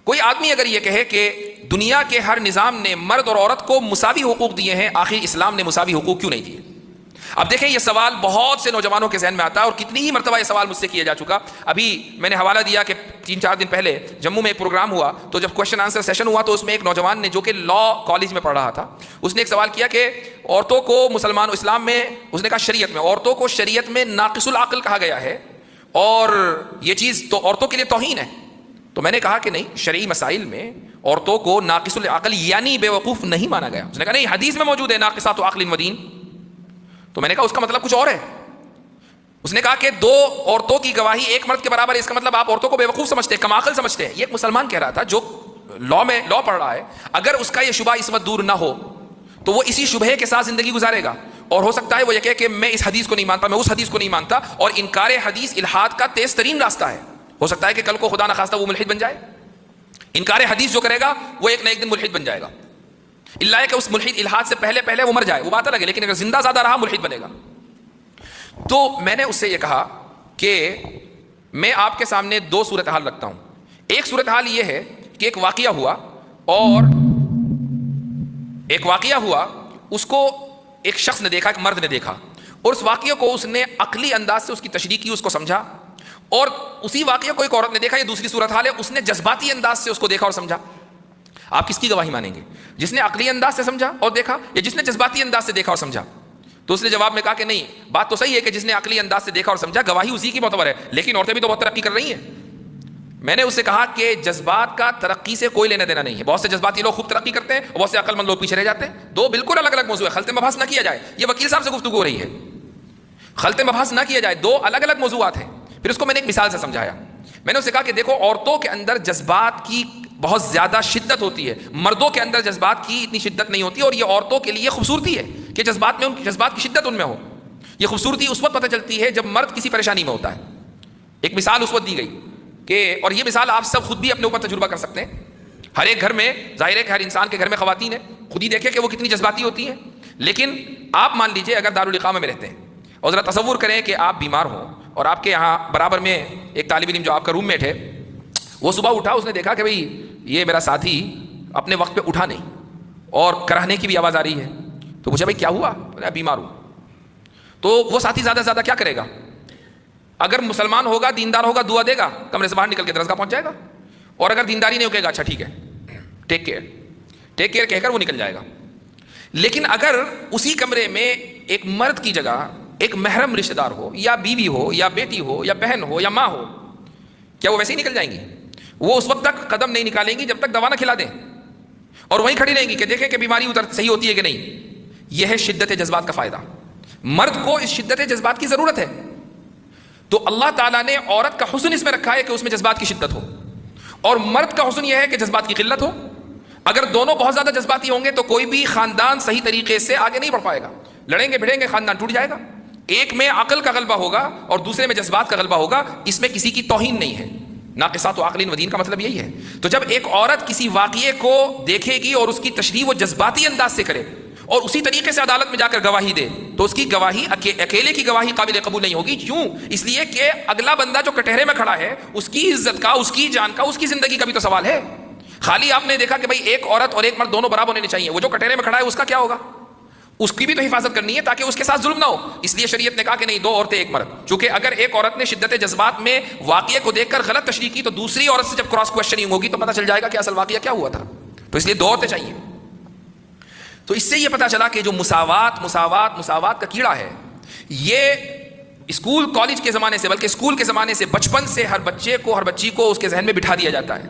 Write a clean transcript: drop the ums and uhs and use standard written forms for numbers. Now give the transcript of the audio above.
کوئی آدمی اگر یہ کہے کہ دنیا کے ہر نظام نے مرد اور عورت کو مساوی حقوق دیے ہیں، آخر اسلام نے مساوی حقوق کیوں نہیں دیے؟ اب دیکھیں یہ سوال بہت سے نوجوانوں کے ذہن میں آتا ہے، اور کتنی ہی مرتبہ یہ سوال مجھ سے کیا جا چکا۔ ابھی میں نے حوالہ دیا کہ 3-4 دن پہلے جموں میں ایک پروگرام ہوا، تو جب کوشچن آنسر سیشن ہوا تو اس میں ایک نوجوان نے، جو کہ لا کالج میں پڑھ رہا تھا، اس نے ایک سوال کیا کہ عورتوں کو مسلمان اسلام میں، اس نے کہا شریعت میں عورتوں کو شریعت میں ناقص العقل کہا گیا ہے، اور یہ چیز تو عورتوں کے لیے توہین ہے۔ تو میں نے کہا کہ نہیں، شرعی مسائل میں عورتوں کو ناقص العقل یعنی بے وقوف نہیں مانا گیا۔ اس نے کہا نہیں، حدیث میں موجود ہے ناقصات عقل و دین۔ تو میں نے کہا اس کا مطلب کچھ اور ہے۔ اس نے کہا کہ 2 عورتوں کی گواہی 1 مرد کے برابر ہے، اس کا مطلب آپ عورتوں کو بے وقوف سمجھتے ہیں، کم عقل سمجھتے ہیں۔ یہ ایک مسلمان کہہ رہا تھا جو لا پڑھ رہا ہے، اگر اس کا یہ شبہ اس وقت دور نہ ہو تو وہ اسی شبہے کے ساتھ زندگی گزارے گا، اور ہو سکتا ہے وہ یہ کہے کہ میں اس حدیث کو نہیں مانتا، میں اس حدیث کو نہیں مانتا، اور انکار حدیث الحاد کا تیز ترین راستہ ہے۔ ہو سکتا ہے کہ کل کو خدا نخواستہ وہ ملحد بن جائے۔ انکار حدیث جو کرے گا وہ ایک نہ ایک دن ملحد بن جائے گا، اللہ ہے کہ اس ملحد الحاد سے پہلے وہ مر جائے، وہ بات الگ ہے، لیکن اگر زندہ زیادہ رہا ملحد بنے گا۔ تو میں نے اس سے یہ کہا کہ میں آپ کے سامنے 2 صورتحال رکھتا ہوں۔ ایک صورتحال یہ ہے کہ ایک واقعہ ہوا، اس کو ایک شخص نے دیکھا، ایک مرد نے دیکھا، اور اس واقعے کو اس نے عقلی انداز سے اس کی تشریح کی، اس کو سمجھا، اور اسی واقعے کو ایک عورت نے دیکھا، یہ دوسری صورتحال ہے، اس نے جذباتی انداز سے اس کو دیکھا اور سمجھا۔ آپ کس کی گواہی مانیں گے، جس نے عقلی انداز سے سمجھا اور دیکھا، یا جس نے جذباتی انداز سے دیکھا اور سمجھا؟ تو اس نے جواب میں کہا کہ نہیں، بات تو صحیح ہے کہ جس نے عقلی انداز سے دیکھا اور سمجھا گواہی اسی کی معتبر ہے، لیکن عورتیں بھی تو بہت ترقی کر رہی ہیں۔ میں نے اس سے کہا کہ جذبات کا ترقی سے کوئی لینا دینا نہیں ہے، بہت سے جذباتی لوگ خوب ترقی کرتے ہیں اور بہت سے عقل مند لوگ پیچھے رہ جاتے ہیں، 2 بالکل الگ الگ موضوع ہے، خلط مبحث نہ کیا جائے۔ یہ وکیل صاحب سے گفتگو ہو رہی ہے، خلط مبحث نہ کیا جائے، 2 الگ الگ موضوعات ہیں۔ پھر اس کو میں نے ایک مثال سے سمجھایا، میں نے اسے کہا کہ دیکھو عورتوں کے اندر جذبات کی بہت زیادہ شدت ہوتی ہے، مردوں کے اندر جذبات کی اتنی شدت نہیں ہوتی، اور یہ عورتوں کے لیے خوبصورتی ہے کہ جذبات کی شدت ان میں ہو۔ یہ خوبصورتی اس وقت پتہ چلتی ہے جب مرد کسی پریشانی میں ہوتا ہے۔ ایک مثال اس وقت دی گئی کہ، اور یہ مثال آپ سب خود بھی اپنے اوپر تجربہ کر سکتے ہیں، ہر ایک گھر میں، ظاہر ہے کہ ہر انسان کے گھر میں خواتین ہیں، خود ہی دیکھیں کہ وہ کتنی جذباتی ہوتی ہیں، لیکن آپ مان لیجئے اگر دارالاقامہ میں رہتے ہیں اور ذرا تصور کریں کہ آپ بیمار ہوں، اور آپ کے یہاں برابر میں ایک طالب علم جو آپ کا روم میٹ ہے، وہ صبح اٹھا، اس نے دیکھا کہ بھئی یہ میرا ساتھی اپنے وقت پہ اٹھا نہیں، اور کراہنے کی بھی آواز آ رہی ہے، تو پوچھا بھئی کیا ہوا؟ بولا بیمار ہوں۔ تو وہ ساتھی زیادہ سے زیادہ کیا کرے گا؟ اگر مسلمان ہوگا، دیندار ہوگا، دعا دے گا، کمرے سے باہر نکل کے درسگاہ پہنچ جائے گا، اور اگر دینداری نہیں ہوگا، اچھا ٹھیک ہے، ٹیک کیئر کہہ کر وہ نکل جائے گا۔ لیکن اگر اسی کمرے میں ایک مرد کی جگہ ایک محرم رشتہ دار ہو، یا بیوی ہو، یا بیٹی ہو، یا بہن ہو، یا ماں ہو، کیا وہ ویسے ہی نکل جائیں گی؟ وہ اس وقت تک قدم نہیں نکالیں گی جب تک دوا نہ کھلا دیں، اور وہیں کھڑی رہیں گی کہ دیکھیں کہ بیماری صحیح ہوتی ہے کہ نہیں۔ یہ ہے شدت جذبات کا فائدہ۔ مرد کو اس شدت جذبات کی ضرورت ہے، تو اللہ تعالیٰ نے عورت کا حسن اس میں رکھا ہے کہ اس میں جذبات کی شدت ہو، اور مرد کا حسن یہ ہے کہ جذبات کی قلت ہو۔ اگر دونوں بہت زیادہ جذباتی ہوں گے تو کوئی بھی خاندان صحیح طریقے سے آگے نہیں بڑھ پائے گا، لڑیں گے بھڑیں گے، خاندان ٹوٹ جائے گا۔ ایک میں عقل کا غلبہ ہوگا اور دوسرے میں جذبات کا غلبہ ہوگا، اس میں کسی کی توہین نہیں ہے۔ ناقصات عقل و دین کا مطلب یہی ہے۔ تو جب ایک عورت کسی واقعے کو دیکھے گی اور اس کی تشریح وہ جذباتی انداز سے کرے اور اسی طریقے سے عدالت میں جا کر گواہی دے، تو اس کی گواہی اکیلے کی گواہی قابل قبول نہیں ہوگی۔ کیوں؟ اس لیے کہ اگلا بندہ جو کٹہرے میں کھڑا ہے، اس کی عزت کا، اس کی جان کا، اس کی زندگی کا بھی تو سوال ہے۔ خالی آپ نے دیکھا کہ بھائی ایک عورت اور ایک مرد دونوں برابر ہونے چاہیے، وہ جو کٹہرے میں کھڑا ہے اس کا کیا ہوگا؟ اس کی بھی تو حفاظت کرنی ہے تاکہ اس کے ساتھ ظلم نہ ہو۔ اس لیے شریعت نے کہا کہ نہیں، 2 عورتیں 1 مرد، چونکہ اگر ایک عورت نے شدت جذبات میں واقعے کو دیکھ کر غلط تشریح کی تو دوسری عورت سے جب کراس کوشچننگ ہوگی تو پتہ چل جائے گا کہ اصل واقعہ کیا ہوا تھا۔ تو اس لیے 2 عورتیں چاہیے۔ تو اس سے یہ پتہ چلا کہ جو مساوات کا کیڑا ہے، یہ اسکول کالج کے زمانے سے، بلکہ اسکول کے زمانے سے، بچپن سے ہر بچے کو، ہر بچی کو اس کے ذہن میں بٹھا دیا جاتا ہے۔